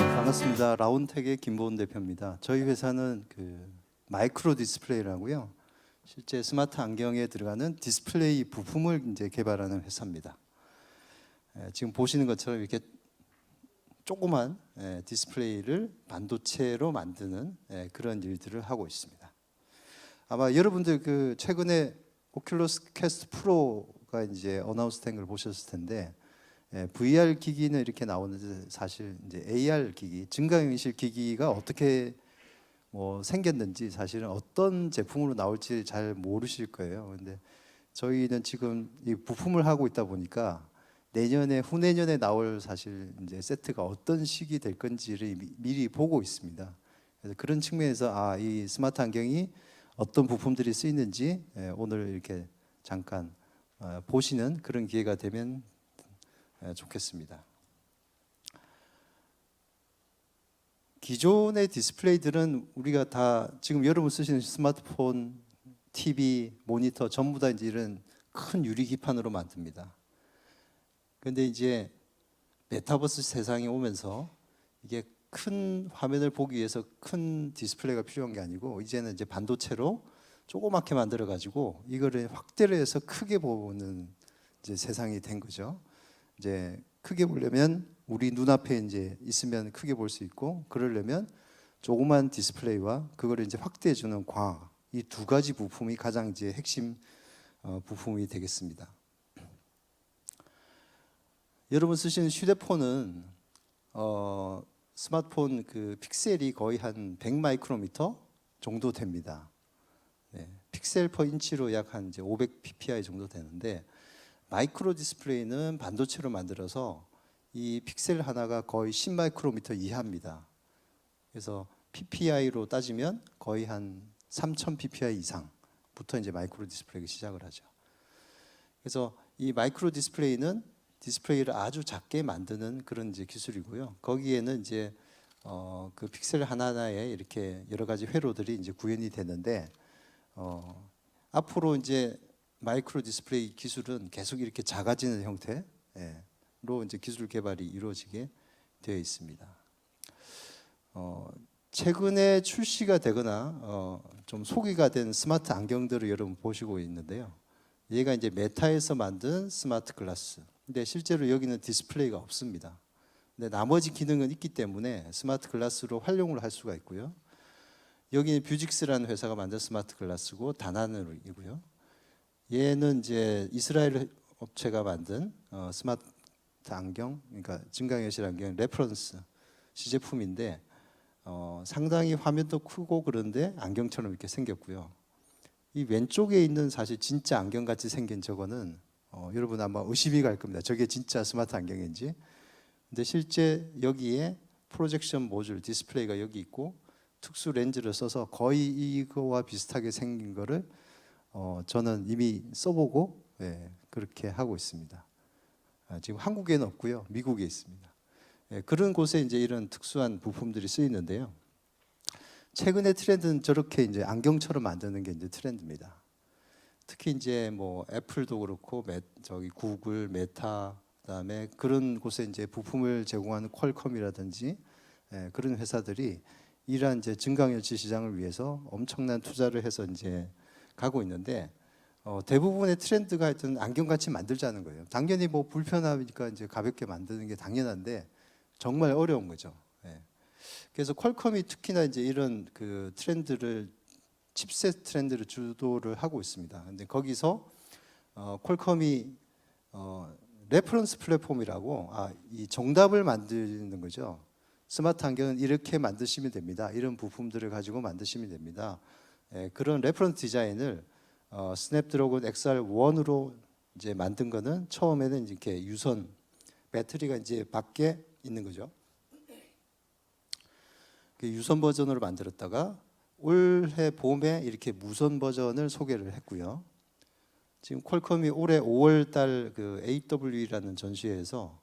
반갑습니다. 라운텍의 김보은 대표입니다. 저희 회사는 마이크로 디스플레이라고요. 실제 스마트 안경에 들어가는 디스플레이 부품을 이제 개발하는 회사입니다. 지금 보시는 것처럼 이렇게 조그만 디스플레이를 반도체로 만드는 그런 일들을 하고 있습니다. 아마 여러분들 최근에 오큘러스 퀘스트 프로가 이제 어나운스된 걸 보셨을 텐데 VR 기기는 이렇게 나오는데 사실 이제 AR 기기, 증강현실 기기가 어떻게 생겼는지 사실은 어떤 제품으로 나올지 잘 모르실 거예요. 근데 저희는 지금 이 부품을 하고 있다 보니까 내년에 후내년에 나올 사실 이제 세트가 어떤 식이 될 건지를 미리 보고 있습니다. 그래서 그런 측면에서 이 스마트 안경이 어떤 부품들이 쓰이는지 오늘 이렇게 잠깐 보시는 그런 기회가 되면 좋겠습니다. 기존의 디스플레이들은 우리가 다 지금 여러분 쓰시는 스마트폰, TV, 모니터 전부 다 이제 이런 큰 유리 기판으로 만듭니다. 그런데 이제 메타버스 세상이 오면서 이게 큰 화면을 보기 위해서 큰 디스플레이가 필요한 게 아니고 이제는 이제 반도체로 조그맣게 만들어 가지고 이거를 확대를 해서 크게 보는 이제 세상이 된 거죠. 이제 크게 보려면 우리 눈앞에 이제 있으면 크게 볼 수 있고, 그러려면 조그만 디스플레이와 그거를 이제 확대해 주는 광, 이 두 가지 부품이 가장 이제 핵심 부품이 되겠습니다. 여러분 쓰시는 휴대폰은 스마트폰 픽셀이 거의 한 100 마이크로미터 정도 됩니다. 픽셀 퍼 인치로 약 한 500 ppi 정도 되는데, 마이크로 디스플레이는 반도체로 만들어서 이 픽셀 하나가 거의 10 마이크로미터 이하입니다. 그래서 PPI로 따지면 거의 한 3000 PPI 이상부터 이제 마이크로 디스플레이가 시작을 하죠. 그래서 이 마이크로 디스플레이는 디스플레이를 아주 작게 만드는 그런 이제 기술이고요. 거기에는 이제 그 픽셀 하나하나에 이렇게 여러 가지 회로들이 이제 구현이 되는데, 앞으로 이제 마이크로 디스플레이 기술은 계속 이렇게 작아지는 형태로 이제 기술 개발이 이루어지게 되어 있습니다. 최근에 출시가 되거나 좀 소개가 된 스마트 안경들을 여러분 보시고 있는데요. 얘가 이제 메타에서 만든 스마트 글라스. 근데 실제로 여기는 디스플레이가 없습니다. 근데 나머지 기능은 있기 때문에 스마트 글라스로 활용을 할 수가 있고요. 여기는 뷰직스라는 회사가 만든 스마트 글라스고 다나누이고요. 얘는 이제 이스라엘 업체가 만든 스마트 안경, 그러니까 증강현실 안경 레퍼런스 시제품인데 상당히 화면도 크고 그런데 안경처럼 이렇게 생겼고요. 이 왼쪽에 있는 사실 진짜 안경같이 생긴 저거는 여러분 아마 의심이 갈 겁니다. 저게 진짜 스마트 안경인지. 근데 실제 여기에 프로젝션 모듈 디스플레이가 여기 있고 특수 렌즈를 써서 거의 이거와 비슷하게 생긴 거를 저는 이미 써보고 그렇게 하고 있습니다. 지금 한국에는 없고요, 미국에 있습니다. 그런 곳에 이제 이런 특수한 부품들이 쓰이는데요. 최근의 트렌드는 저렇게 이제 안경처럼 만드는 게 이제 트렌드입니다. 특히 이제 애플도 그렇고 구글, 메타, 그다음에 그런 곳에 이제 부품을 제공하는 퀄컴이라든지 그런 회사들이 이러한 이제 증강현실 시장을 위해서 엄청난 투자를 해서 이제 가고 있는데, 대부분의 트렌드가 하여튼 안경같이 만들자는 거예요. 당연히 불편하니까 이제 가볍게 만드는 게 당연한데 정말 어려운 거죠. 그래서 퀄컴이 특히나 이제 이런 트렌드를, 칩셋 트렌드를 주도를 하고 있습니다. 근데 거기서 퀄컴이 레퍼런스 플랫폼이라고 이 정답을 만드는 거죠. 스마트 안경은 이렇게 만드시면 됩니다. 이런 부품들을 가지고 만드시면 됩니다. 그런 레퍼런스 디자인을 스냅드래곤 XR1으로 이제 만든 거는 처음에는 이렇게 유선 배터리가 이제 밖에 있는 거죠. 그 유선 버전으로 만들었다가 올해 봄에 이렇게 무선 버전을 소개를 했고요. 지금 퀄컴이 올해 5월 달 AWE라는 전시회에서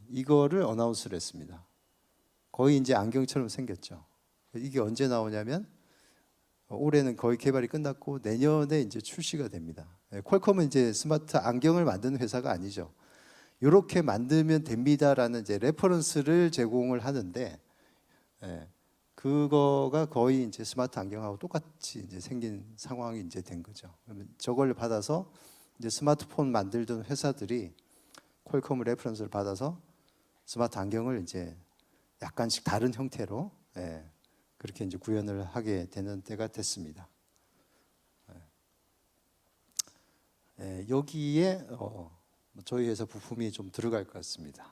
이거를 어나운스를 했습니다. 거의 이제 안경처럼 생겼죠. 이게 언제 나오냐면 올해는 거의 개발이 끝났고 내년에 이제 출시가 됩니다. 퀄컴은 이제 스마트 안경을 만드는 회사가 아니죠. 이렇게 만들면 됩니다라는 이제 레퍼런스를 제공을 하는데, 그거가 거의 이제 스마트 안경하고 똑같이 이제 생긴 상황이 이제 된 거죠. 그러면 저걸 받아서 이제 스마트폰 만들던 회사들이 퀄컴 레퍼런스를 받아서 스마트 안경을 이제 약간씩 다른 형태로 그렇게 이제 구현을 하게 되는 때가 됐습니다. 여기에 저희 회사 부품이 좀 들어갈 것 같습니다.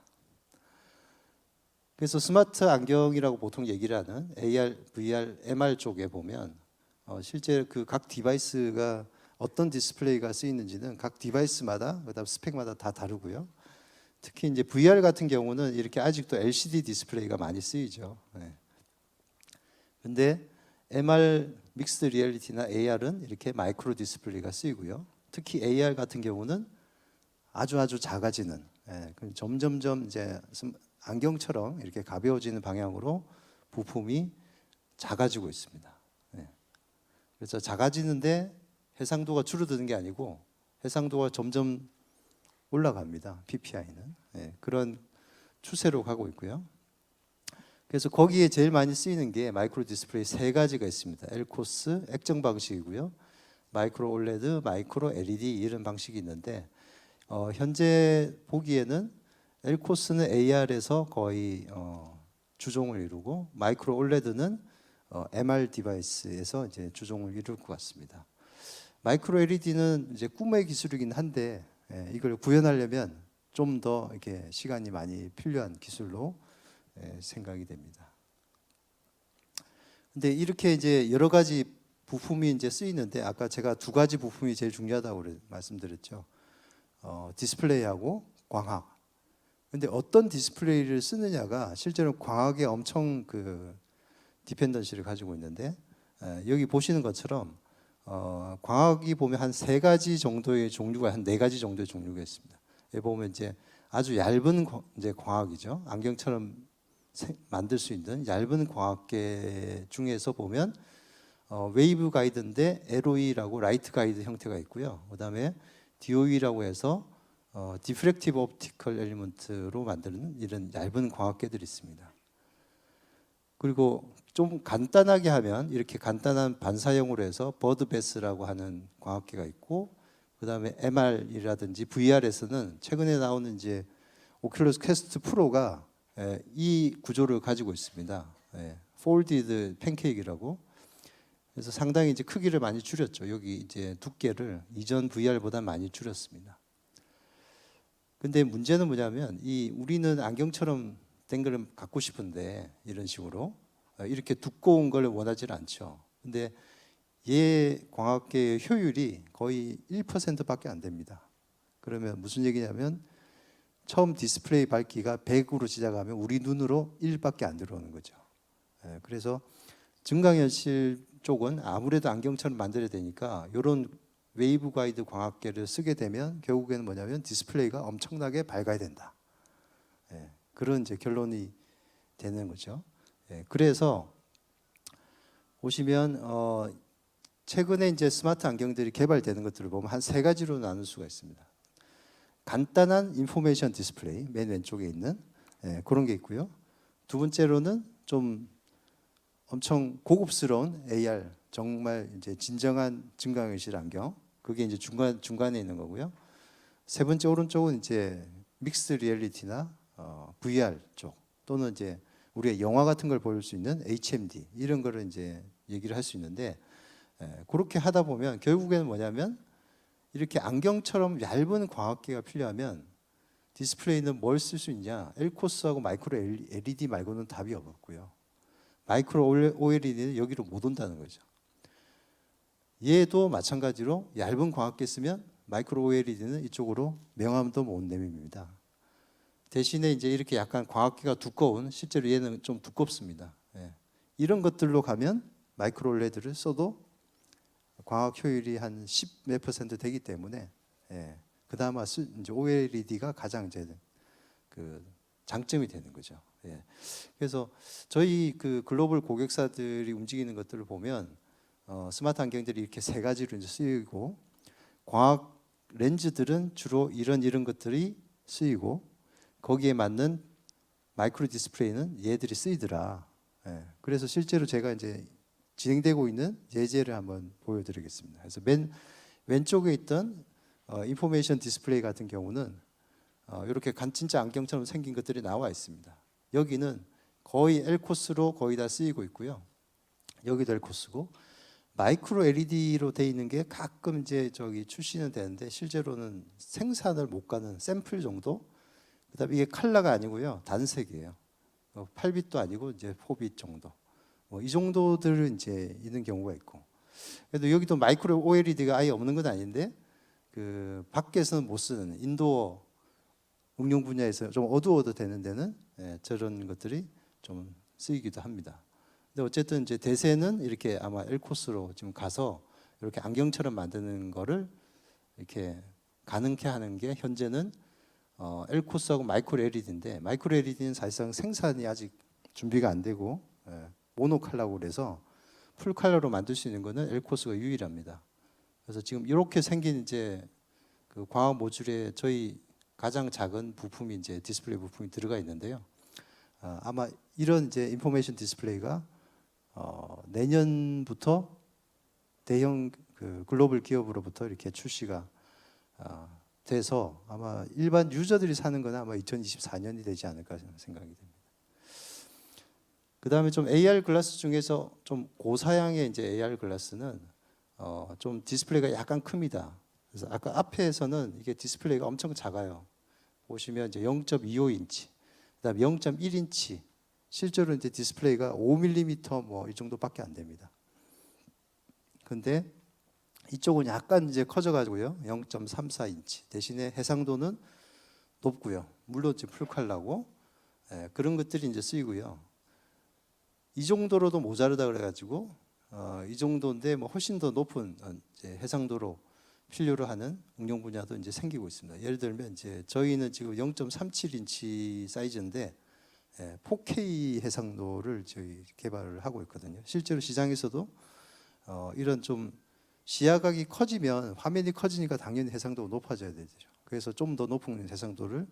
그래서 스마트 안경이라고 보통 얘기를 하는 AR, VR, MR 쪽에 보면 실제 그 각 디바이스가 어떤 디스플레이가 쓰이는지는 각 디바이스마다 그다음 스펙마다 다 다르고요. 특히 이제 VR 같은 경우는 이렇게 아직도 LCD 디스플레이가 많이 쓰이죠. 근데 MR 믹스드 리얼리티나 AR은 이렇게 마이크로 디스플레이가 쓰이고요. 특히 AR 같은 경우는 아주 작아지는, 점점점 이제 안경처럼 이렇게 가벼워지는 방향으로 부품이 작아지고 있습니다. 그래서 작아지는데 해상도가 줄어드는 게 아니고 해상도가 점점 올라갑니다. PPI는 그런 추세로 가고 있고요. 그래서 거기에 제일 많이 쓰이는 게 마이크로 디스플레이 세 가지가 있습니다. 엘코스 액정 방식이고요, 마이크로 올레드, 마이크로 LED 이런 방식이 있는데 현재 보기에는 엘코스는 AR에서 거의 주종을 이루고 마이크로 올레드는 MR 디바이스에서 이제 주종을 이룰 것 같습니다. 마이크로 LED는 이제 꿈의 기술이긴 한데 이걸 구현하려면 좀 더 이렇게 시간이 많이 필요한 기술로 생각이 됩니다. 근데 이렇게 이제 여러 가지 부품이 이제 쓰이는데 아까 제가 두 가지 부품이 제일 중요하다고 말씀드렸죠. 디스플레이하고 광학. 근데 어떤 디스플레이를 쓰느냐가 실제로 광학에 엄청 그 디펜던시를 가지고 있는데 여기 보시는 것처럼 광학이 보면 한 세 가지 정도의 종류가 한 네 가지 정도의 종류가 있습니다. 여기 보면 이제 아주 얇은 이제 광학이죠. 안경처럼 만들 수 있는 얇은 광학계 중에서 보면 웨이브 가이드인데 LOE라고 라이트 가이드 형태가 있고요. 그다음에 DOE라고 해서 디프렉티브 옵티컬 엘리먼트로 만드는 이런 얇은 광학계들이 있습니다. 그리고 좀 간단하게 하면 이렇게 간단한 반사형으로 해서 버드베스라고 하는 광학계가 있고, 그다음에 MR이라든지 VR에서는 최근에 나오는 이제 오큘러스 퀘스트 프로가 이 구조를 가지고 있습니다. 폴디드 팬케이크라고. 그래서 상당히 이제 크기를 많이 줄였죠. 여기 이제 두께를 이전 VR보다 많이 줄였습니다. 근데 문제는 뭐냐면 우리는 안경처럼 된 걸 갖고 싶은데 이런 식으로 이렇게 두꺼운 걸 원하지 않죠. 근데 얘 광학계의 효율이 거의 1%밖에 안 됩니다. 그러면 무슨 얘기냐면 처음 디스플레이 밝기가 100으로 시작하면 우리 눈으로 1밖에 안 들어오는 거죠. 그래서 증강현실 쪽은 아무래도 안경처럼 만들어야 되니까 이런 웨이브 가이드 광학계를 쓰게 되면 결국에는 뭐냐면 디스플레이가 엄청나게 밝아야 된다. 그런 이제 결론이 되는 거죠. 그래서 보시면 최근에 이제 스마트 안경들이 개발되는 것들을 보면 한 세 가지로 나눌 수가 있습니다. 간단한 인포메이션 디스플레이 맨 왼쪽에 있는 그런 게 있고요. 두 번째로는 좀 엄청 고급스러운 AR, 정말 이제 진정한 증강현실 안경, 그게 이제 중간에 있는 거고요. 세 번째 오른쪽은 이제 믹스드 리얼리티나 VR 쪽, 또는 이제 우리가 영화 같은 걸 볼 수 있는 HMD 이런 거를 이제 얘기를 할 수 있는데, 그렇게 하다 보면 결국에는 뭐냐면 이렇게 안경처럼 얇은 광학계가 필요하면 디스플레이는 뭘 쓸 수 있냐? 엘코스하고 마이크로 LED 말고는 답이 없고요. 마이크로 OLED는 여기로 못 온다는 거죠. 얘도 마찬가지로 얇은 광학계 쓰면 마이크로 OLED는 이쪽으로 명암도 못 내밉니다. 대신에 이제 이렇게 약간 광학계가 두꺼운, 실제로 얘는 좀 두껍습니다. 이런 것들로 가면 마이크로 OLED를 써도 광학 효율이 한 10 몇 % 되기 때문에 그다음 이제 OLED가 가장 이제 그 장점이 되는 거죠. 그래서 저희 그 글로벌 고객사들이 움직이는 것들을 보면 스마트 안경들이 이렇게 세 가지로 이제 쓰이고, 광학 렌즈들은 주로 이런 것들이 쓰이고, 거기에 맞는 마이크로 디스플레이는 얘들이 쓰이더라. 예, 그래서 실제로 제가 이제 진행되고 있는 예제를 한번 보여드리겠습니다. 그래서 맨 왼쪽에 있던 인포메이션 디스플레이 같은 경우는 이렇게 진짜 안경처럼 생긴 것들이 나와 있습니다. 여기는 거의 엘코스로 거의 다 쓰이고 있고요. 여기도 엘코스고, 마이크로 LED로 돼 있는 게 가끔 이제 저기 출시는 되는데 실제로는 생산을 못 가는 샘플 정도. 그다음에 이게 컬러가 아니고요, 단색이에요. 8빛도 아니고 이제 4빛 정도. 이 정도들은 이제 있는 경우가 있고. 그래도 여기도 마이크로 OLED가 아예 없는 건 아닌데 그 밖에서는 못 쓰는 인도어 응용 분야에서 좀 어두워도 되는 데는 저런 것들이 좀 쓰이기도 합니다. 근데 어쨌든 이제 대세는 이렇게 아마 엘코스로 지금 가서 이렇게 안경처럼 만드는 거를 이렇게 가능케 하는 게 현재는 엘코스하고 마이크로 LED인데, 마이크로 LED는 사실상 생산이 아직 준비가 안 되고 모노칼라고 그래서 풀 컬러로 만들 수 있는 거는 엘코스가 유일합니다. 그래서 지금 이렇게 생긴 이제 그 광학 모듈에 저희 가장 작은 부품이 이제 디스플레이 부품이 들어가 있는데요. 아마 이런 이제 인포메이션 디스플레이가 내년부터 대형 그 글로벌 기업으로부터 이렇게 출시가 돼서 아마 일반 유저들이 사는 건 아마 2024년이 되지 않을까 생각이 됩니다. 그 다음에 좀 AR 글라스 중에서 좀 고사양의 이제 AR 글라스는 좀 디스플레이가 약간 큽니다. 그래서 아까 앞에서는 이게 디스플레이가 엄청 작아요. 보시면 이제 0.25인치, 그다음에 0.1인치. 실제로 이제 디스플레이가 5mm 뭐 이 정도밖에 안 됩니다. 근데 이쪽은 약간 이제 커져가지고요, 0.34인치. 대신에 해상도는 높고요. 물론 이제 풀컬러고 그런 것들이 이제 쓰이고요. 이 정도로도 모자르다 그래가지고 이 정도인데 뭐 훨씬 더 높은 이제 해상도로 필요로 하는 응용 분야도 이제 생기고 있습니다. 예를 들면 이제 저희는 지금 0.37인치 사이즈인데 4K 해상도를 저희 개발을 하고 있거든요. 실제로 시장에서도 이런 좀 시야각이 커지면 화면이 커지니까 당연히 해상도가 높아져야 되죠. 그래서 좀 더 높은 해상도를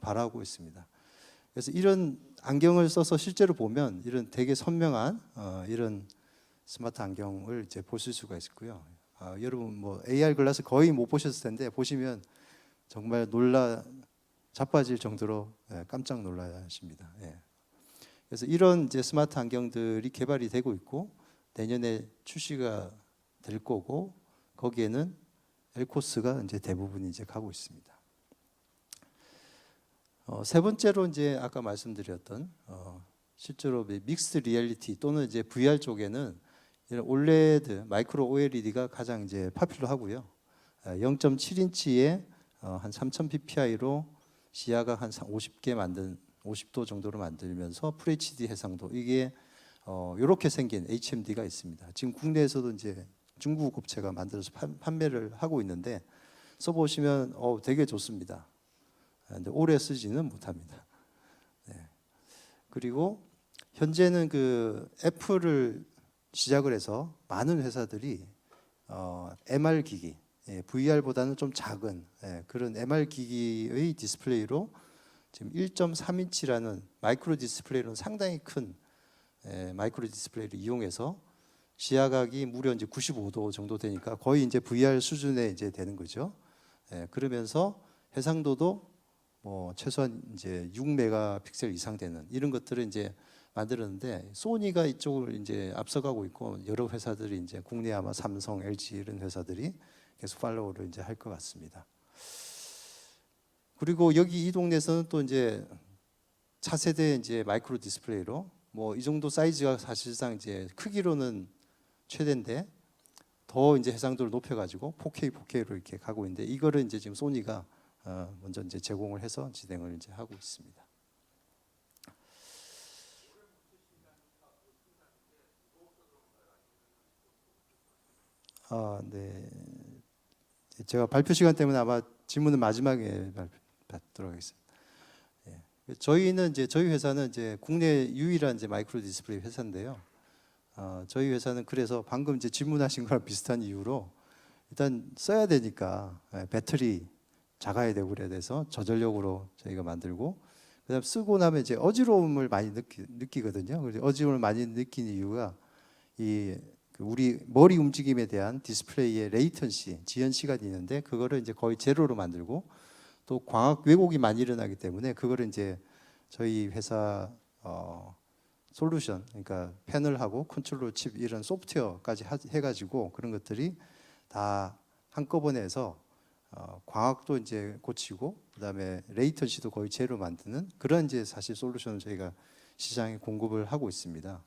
바라고 있습니다. 그래서 이런 안경을 써서 실제로 보면 이런 되게 선명한 이런 스마트 안경을 이제 보실 수가 있고요. 여러분 뭐 AR 글라스 거의 못 보셨을 텐데 보시면 정말 자빠질 정도로 깜짝 놀라십니다. 그래서 이런 이제 스마트 안경들이 개발이 되고 있고 내년에 출시가 될 거고, 거기에는 엘코스가 이제 대부분 이제 가고 있습니다. 세 번째로 이제 아까 말씀드렸던 실제로 믹스드 리얼리티 또는 이제 VR 쪽에는 이런 올레드, 마이크로 OLED가 가장 이제 파퓰러하고요. 0.7인치에 한 3000 PPI로 시야각 한 50도 정도로 만들면서 FHD 해상도, 이게 이렇게 생긴 HMD가 있습니다. 지금 국내에서도 이제 중국 업체가 만들어서 판매를 하고 있는데 써보시면 되게 좋습니다. 근데 오래 쓰지는 못합니다. 그리고 현재는 그 애플을 시작을 해서 많은 회사들이 MR 기기, VR보다는 좀 작은 그런 MR 기기의 디스플레이로 지금 1.3인치라는 마이크로 디스플레이로는 상당히 큰 마이크로 디스플레이를 이용해서 시야각이 무려 이제 95도 정도 되니까 거의 이제 VR 수준에 이제 되는 거죠. 그러면서 해상도도 뭐 최소한 이제 6메가픽셀 이상 되는 이런 것들을 이제 만들었는데, 소니가 이쪽을 이제 앞서가고 있고 여러 회사들이 이제 국내 아마 삼성, LG 이런 회사들이 계속 팔로우를 이제 할 것 같습니다. 그리고 여기 이 동네에서는 또 이제 차세대 이제 마이크로 디스플레이로 뭐 이 정도 사이즈가 사실상 이제 크기로는 최대인데 더 이제 해상도를 높여가지고 4K로 이렇게 가고 있는데, 이거를 이제 지금 소니가 먼저 이제 제공을 해서 진행을 이제 하고 있습니다. 네. 제가 발표 시간 때문에 아마 질문은 마지막에 받도록 하겠습니다. 저희는 이제 저희 회사는 이제 국내 유일한 이제 마이크로 디스플레이 회사인데요. 저희 회사는 그래서 방금 이제 질문하신 거랑 비슷한 이유로 일단 써야 되니까 배터리 작아야 되고 그래야 돼서 저전력으로 저희가 만들고 그다음 쓰고 나면 이제 어지러움을 많이 느끼거든요. 그래서 어지러움을 많이 느끼는 이유가 그 우리 머리 움직임에 대한 디스플레이의 레이턴시, 지연 시간이 있는데 그거를 이제 거의 제로로 만들고 또 광학 왜곡이 많이 일어나기 때문에 그거를 이제 저희 회사 솔루션, 그러니까 패널하고 컨트롤 칩 이런 소프트웨어까지 해가지고 그런 것들이 다 한꺼번에 해서 광학도 이제 고치고 그다음에 레이턴시도 거의 제로 만드는 그런 이제 사실 솔루션을 저희가 시장에 공급을 하고 있습니다.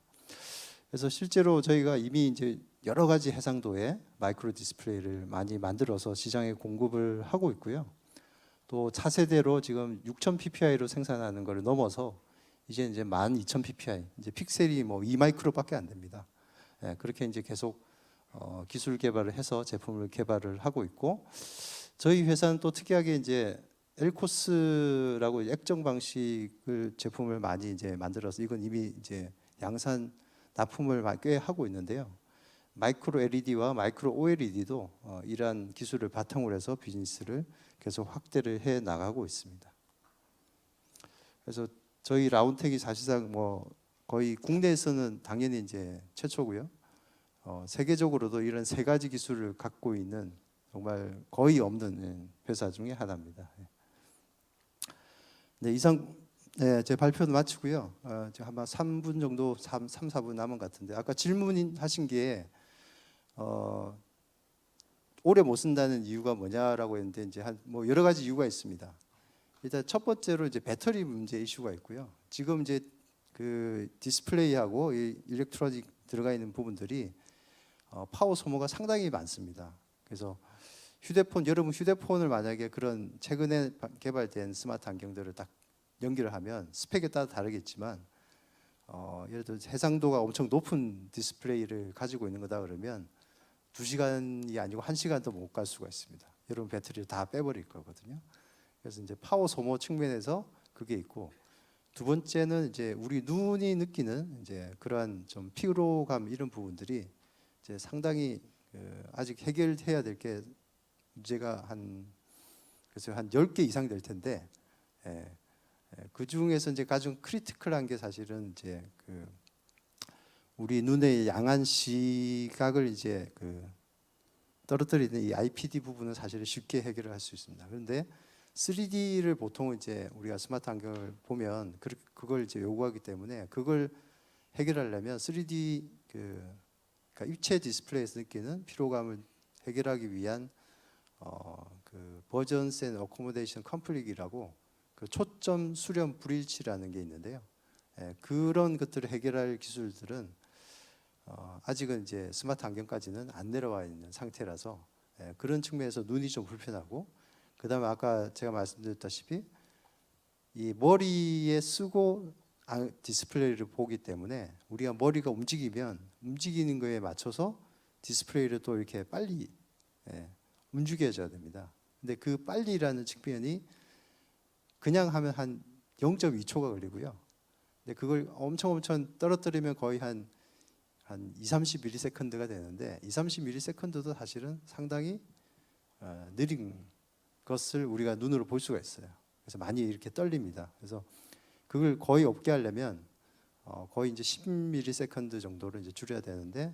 그래서 실제로 저희가 이미 이제 여러 가지 해상도의 마이크로 디스플레이를 많이 만들어서 시장에 공급을 하고 있고요. 또 차세대로 지금 6000 ppi로 생산하는 것을 넘어서 이제 12000 ppi, 이제 픽셀이 뭐 2마이크로밖에 안 됩니다. 그렇게 이제 계속 기술 개발을 해서 제품을 개발을 하고 있고 저희 회사는 또 특이하게 이제 엘코스라고 액정 방식을 제품을 많이 이제 만들어서 이건 이미 이제 양산 납품을 꽤 하고 있는데요. 마이크로 LED와 마이크로 OLED도 이러한 기술을 바탕으로 해서 비즈니스를 계속 확대를 해 나가고 있습니다. 그래서 저희 라운텍이 사실상 뭐 거의 국내에서는 당연히 이제 최초고요. 세계적으로도 이런 세 가지 기술을 갖고 있는 정말 거의 없는 회사 중에 하나입니다. 네, 이상 제 발표는 마치고요. 지금 아마 3분 정도, 4분 남은 것 같은데 아까 질문하신 게 오래 못 쓴다는 이유가 뭐냐라고 했는데 이제 뭐 여러 가지 이유가 있습니다. 일단 첫 번째로 이제 배터리 문제 이슈가 있고요. 지금 이제 그 디스플레이하고 이 일렉트로닉 들어가 있는 부분들이 파워 소모가 상당히 많습니다. 그래서 여러분 휴대폰을 만약에 그런 최근에 개발된 스마트 안경들을 딱 연결을 하면 스펙에 따라 다르겠지만 예를 들어 해상도가 엄청 높은 디스플레이를 가지고 있는 거다 그러면 2시간이 아니고 1시간도 못 갈 수가 있습니다. 여러분 배터리를 다 빼버릴 거거든요. 그래서 이제 파워 소모 측면에서 그게 있고 두 번째는 이제 우리 눈이 느끼는 이제 그러한 좀 피로감 이런 부분들이 이제 상당히 아직 해결해야 될 게 문제가 그래서 한 10개 이상 될 텐데 그 중에서 이제 가장 크리티컬한 게 사실은 이제 우리 눈의 양한 시각을 이제 떨어뜨리는 이 IPD 부분은 사실 쉽게 해결을 할 수 있습니다. 그런데 3D를 보통 이제 우리가 스마트 안경을 보면 그걸 이제 요구하기 때문에 그걸 해결하려면 3D 그러니까 입체 디스플레이에서 느끼는 피로감을 해결하기 위한 버전스 앤 어코모데이션 컴플릿이라고 그 초점 수렴 불일치라는 게 있는데요. 그런 것들을 해결할 기술들은 아직은 이제 스마트 안경까지는 안 내려와 있는 상태라서 그런 측면에서 눈이 좀 불편하고 그다음에 아까 제가 말씀드렸다시피 이 머리에 쓰고 디스플레이를 보기 때문에 우리가 머리가 움직이면 움직이는 거에 맞춰서 디스플레이를 또 이렇게 빨리 움직여줘야 됩니다. 근데 그 빨리라는 측면이 그냥 하면 한 0.2초가 걸리고요. 근데 그걸 엄청 떨어뜨리면 거의 한 2-30ms가 되는데 2-30ms도 사실은 상당히 느린 것을 우리가 눈으로 볼 수가 있어요. 그래서 많이 이렇게 떨립니다. 그래서 그걸 거의 없게 하려면 거의 이제 10ms 정도를 이제 줄여야 되는데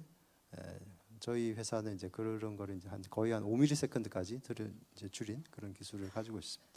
저희 회사는 이제 그런 거를 이제 거의 한 5ms까지 이제 줄인 그런 기술을 가지고 있습니다.